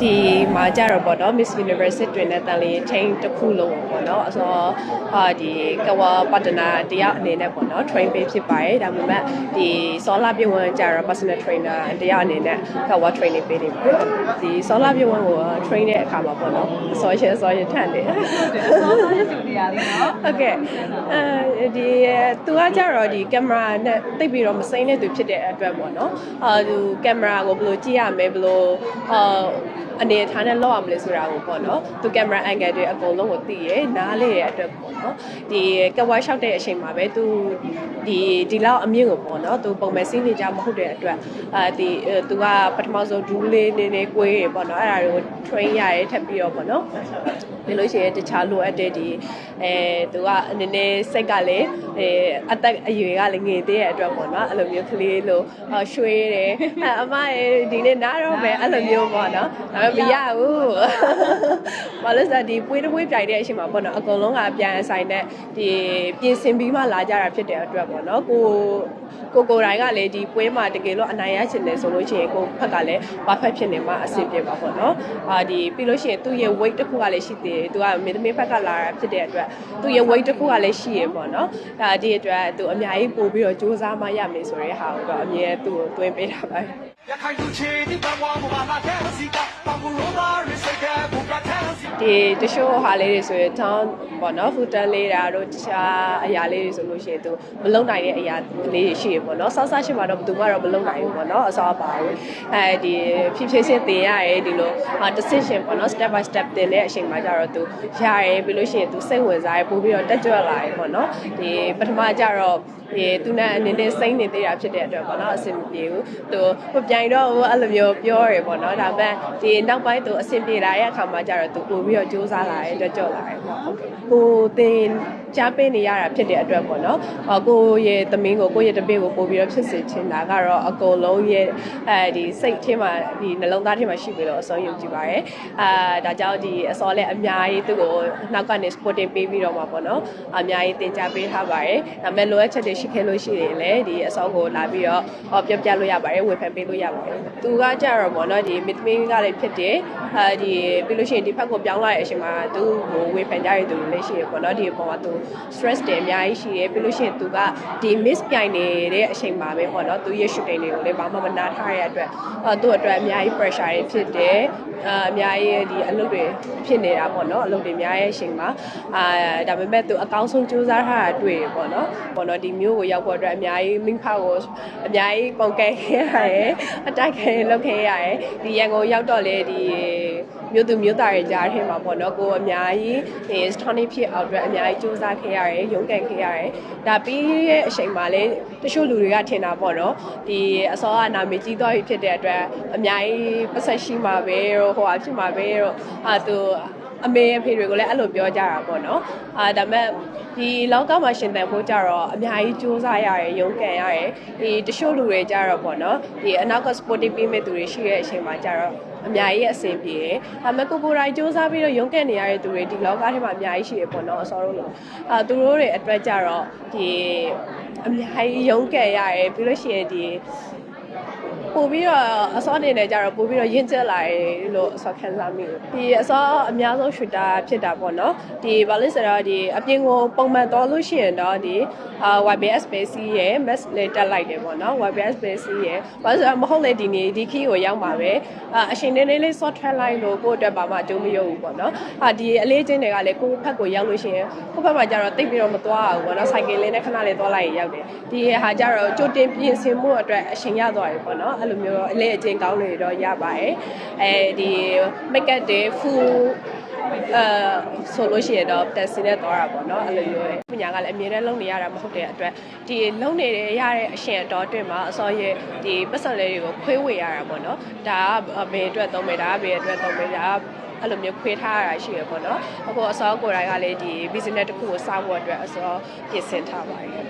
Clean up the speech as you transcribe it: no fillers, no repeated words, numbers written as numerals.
ဒီမှာကြတော့ပေါ့နော် Miss Universe တွင်တဲ့တန်လေးချိန်တစ်ခုလုံးပေါ့နော်အစောဒီကဝပါတနာတရားအနေနဲ့ပေါ့နော် train ပေးဖြစ်ပါတယ်ဒါပေမဲ့ဒီစောလာပြုံးဝင်ကြတော့ personal trainer တရားအနေနဲ့ကဝ training ပေးနေပါတယ်ဒီစောလာပြုံးဝင်ကို train တဲ့အခါမှာပေါ့နော်စောရထန်တယ်စောလာရတူနေရလေးနော်ဟုတ်ကဲ့ဒီသူကကြတော့ဒီကင်မရာနဲ့တိတ်ပြီးတော့မစိမ့်တဲ့သူဖြစ်တဲ့အတွက်ပေါ့နော်သူကင်မရာကိုဘယ်လိုကြည့်ရမလဲဘယ်လိုအနေထားနဲ့လောက်အောင်လဲဆိုတာကိုပေါ့နော်သူကင်မရာ angle တွေအကုန်လုံးကိုသိရနားလေရဲ့အတွက်ပေါ့နော်ဒီကဝါလျှောက်တဲ့အချိန်မှာပဲသူဒီလောက်အမြင့်ကိုပေါ့နော်သူပုံမဲ့စီးနေကြမဟုတ်တဲ့အတွက်သူကပထမဆုံးဒူးလေးနေကွေးရပေါ့နော်အဲ့ဒါတွေကို train ရရဲထပ်ပြီးတော့ပေါ့နော်ဒီလိုရှိရင်တခြားလိုအပ်တဲ့သူကနည်းနည်းစိတ်ကလည်းအသက်အရွယ်ကလည်းငယ်သေးတဲ့အတွက်ပေါ့နော်အဲ့လိုမျိုးကလေးလိုရွှေတယ်အမဒီနေ့နားတော့ပဲအဲ့လိုမျိုးပေါ့နော်ဒါပေမဲ့မရဘူးဘာလို့ဆိုတော့ဒီပွေးတစ်ပွေးပြိုင်တဲ့အချိန်မှာပေါ့နော်အကုန်လုံးကပြန်ဆိုင်တဲ့ဒီပြင်ဆင်ပြီးမှလာကြတာဖြစ်တဲ့အတွက်ပေါ့နော်ကိုတိုင်းကလည်းဒီပွဲမှာတကယ်လို့အနိုင်ရချင်တယ်ဆိုလို့ရှိရင်ကိုဖက်ကလည်း perfect ဖြစ်နေမှအဆင်ပြေပါပေါ့နော်ဒီပြီးလို့ရှိရင်သူ့ရဲ့ weight တစ်ခုကလည်းရှိသေးတယ်သူကမင်းသမီးဘက်ကလာတာဖြစ်တဲ့အတွက်သူ့ရဲ့ weight တစ်ခုကလည်းရှိရပေါ့နော်ဒီအတွက်သူအများကြီးပို့ပြီးတော့စူးစမ်းမှရမယ်ဆိုတဲ့ဟာကိုတော့အမြဲသူ့ကိုတွင်းပေးတာပါဒီတချို့ဟာလေးတွေဆိုရင်တောင်းပေါ့နော်ဖူတန်လေးတာတို့တခြားအရာလေးတွေဆိုလို့ရှိရင်သူမလုံနိုင်တဲ့အရာလေးတွေရှိရပေါ့နော်ဆောက်ရှိမှတော့သူကတော့မလုံနိုင်ဘူးပေါ့နော်အစားပါဘူးဒီဖြည်းဖြည်းချင်းသင်ရရဲဒီလိုdecision ပေါ့နော် step by step သင်တဲ့အချိန်မှာကျတော့သူရရဲပြီးလို့ရှိရင်သူစိတ်ဝင်စားရဲပို့ပြီးတော့တက်ကြွလာရဲပေါ့နော်ဒီပထမကျတော့သူနဲ့အနေနဲ့စိမ့်နေသေးတာဖြစ်တဲ့အတွက်ပေါ့နော်အဆင်မပြေဘူးသူမပြိုင်တော့ဘူးအဲ့လိုမျိုးပြောရပေါ့နော်ဒါပေမဲ့ဒီနောက်ပိုင်းသူအဆင်ပြေလာတဲ့အခါမှာကျတော့သူပို့ပြီးတော့စူးစမ်းလာရဲတက်ကြွလာရဲပေါ့ကိုသင်ကြားပေးနေရတာဖြစ်တဲ့အတွက်ပေါ့နော်ကိုရဲ့သမီးကိုကိုရဲ့တပည့်ကိုပို့ပြီးတော့ဖြစ်စေချင်တာကတော့အကုန်လုံးရဲ့ဒီစိတ်ထဲမှာဒီနှလုံးသားထဲမှာရှိပြီးတော့အစောယုံကြည်ပါရဲဒါကြောင့်ဒီအစောလည်းအများကြီးသူ့ကိုနောက်ကနေ supporting ပေးပြီးတော့မှာပေါ့နော်အများကြီးသင်ကြားပေးထားပါရဲဒါပေမဲ့လိုအပ်ချက်တွေရှိခဲ့လို့ရှိရင်လည်းဒီအစောကိုလာပြီးတော့ပြောပြလို့ရပါတယ်ဝေဖန်ပေးလို့ရပါတယ်သူကကြတော့ပေါ့နော်ဒီမစ်မင်းကလည်းဖြစ်တယ်ဒီပြီးလို့ရှိရင်ဒီဖက်ကိုပြောင်းလာတဲ့အချိန်မှာသူ့ကိုဝေဖန်ကြရတဲ့သူလည်းရှိရပေါ့နော်ဒီအပေါ်မှာသူ stress တွေအများကြီးရှိတယ်ပြီးလို့ရှိရင်သူကဒီ miss ပြိုင်နေတဲ့အချိန်မှာပဲပေါ့နော်သူရဲ့ shooting တွေကိုလည်းဘာမှမနားထားရတဲ့အတွက်သူ့အတွက်အများကြီး pressure တွေဖြစ်တယ်အများကြီးဒီအလုပ်တွေဖြစ်နေတာပေါ့နော်အလုပ်တွေအများရဲ့အချိန်မှာဒါပေမဲ့သူအကောင်းဆုံးစူးစမ်းထားတာတွေ့ရပေါ့နော်ဒီမျိုးကိုရောက်ဖို့အတွက်အများကြီးမိဖကိုအများကြီးပုံကဲခဲ့ရတယ်အတိုက်ခဲလုပ်ခဲ့ရတယ်ဒီရန်ကုန်ရောက်တော့လေဒီမြို့သူမြို့သားတွေကြားထဲမှာပေါ့နော်ကိုအများကြီးဒီ stunning ဖြစ်အောင်အတွက်အများကြီးစူးစမ်းခဲ့ရတယ်ရုန်းကန်ခဲ့ရတယ်ဒါပြီးရဲ့အချိန်မှာလေတချို့လူတွေကထင်တာပေါ့နော်ဒီအစောကနာမည်ကြီးသွားပြီဖြစ်တဲ့အတွက်အများကြီးပတ်သက်ရှိမှာပဲဟိုဟာဖြစ်မှာပဲတော့သူအမေအဖေတွေကိုလည်းအဲ့လိုပြောကြတာပေါ့နော်ဒါပေမဲ့ဒီလောကမှာရှင်သန်ဖို့ကြတော့အများကြီးစူးစမ်းရတယ်ရုန်းကန်ရတယ်ဒီတချို့လူတွေကြတော့ပေါ့နော်ဒီအနောက်က sporting ပေးမဲ့သူတွေရှိတဲ့အချိန်မှာကြတော့အများကြီးအဆင်ပြေတယ်ဒါပေမဲ့ကိုတိုင်းစူးစမ်းပြီးတော့ရုန်းကန်နေရတဲ့သူတွေဒီလောကထဲမှာအများကြီးရှိရပေါ့နော်အစောတို့လို့သူတို့တွေအတွက်ကြတော့ဒီအများကြီးရုန်းကန်ရတယ်ပြီးလို့ရှိရင်ဒီပို့ပြီးတော့အစောအနေနဲ့ကြတော့ပို့ပြီးတော့ရင့်ကျက်လာတယ်လို့အစောခံစားမိတယ်ဒီအစောအများဆုံးရှူတာဖြစ်တာပေါ့နော်ဒီဘာလို့ဆိုတော့ဒီအပြင်ကိုပုံမှန်တော့လို့ရှိရင်တော့ဒီYBS Space ရဲ့ mass လေးတက်လိုက်တယ်ပေါ့နော် YBS Space ရဲ့ဘာလို့ဆိုတော့မဟုတ်လေဒီနေ့ဒီ key ကိုရောက်မှာပဲအချိန်နည်းနည်းလေး short ထွက်လိုက်လို့ကိုယ့်အတွက်ဘာမှအကျိုးမရဘူးပေါ့နော်ဒီအလေးချင်းတွေကလည်းကိုယ့်ဖက်ကိုရောက်လို့ရှိရင်ကိုယ့်ဖက်မှာကြတော့တိတ်ပြီးတော့မသွားဘူးပေါ့နော် cycle လေးနဲ့ခဏလေးသွားလိုက်ရင်ရောက်တယ်ဒီဟာကြတော့ကြိုတင်ပြင်ဆင်မှုအတွက်အချိန်ရသွားတယ်ပေါ့နော်အဲ့လိုမျိုးအလေးအကျဉ်းကောင်းတွေတော့ရပါတယ်ဒီ make up တွေ full ဆိုလို့ရှိရင်တော့တက်စီနဲ့သွားတာပေါ့နော်အဲ့လိုမျိုးပညာကလည်းအမြဲတမ်းလုပ်နေရတာမဟုတ်တဲ့အတွက်ဒီလုပ်နေရတဲ့အရှင်အတော်အတွင်းမှာအစောရဲ့ဒီပတ်စံလေးတွေကိုခွေးဝေရတာပေါ့နော်ဒါကဘယ်အတွက်သုံးမယ်ဒါကဘယ်အတွက်သုံးမယ်ဒါကအဲ့လိုမျိုးခွေးထားရတာရှိရပေါ့နော်အခုအစောကိုယ်တိုင်ကလည်းဒီ business တစ်ခုကိုစဖို့အတွက်အစောပြင်ဆင်ထားပါတယ်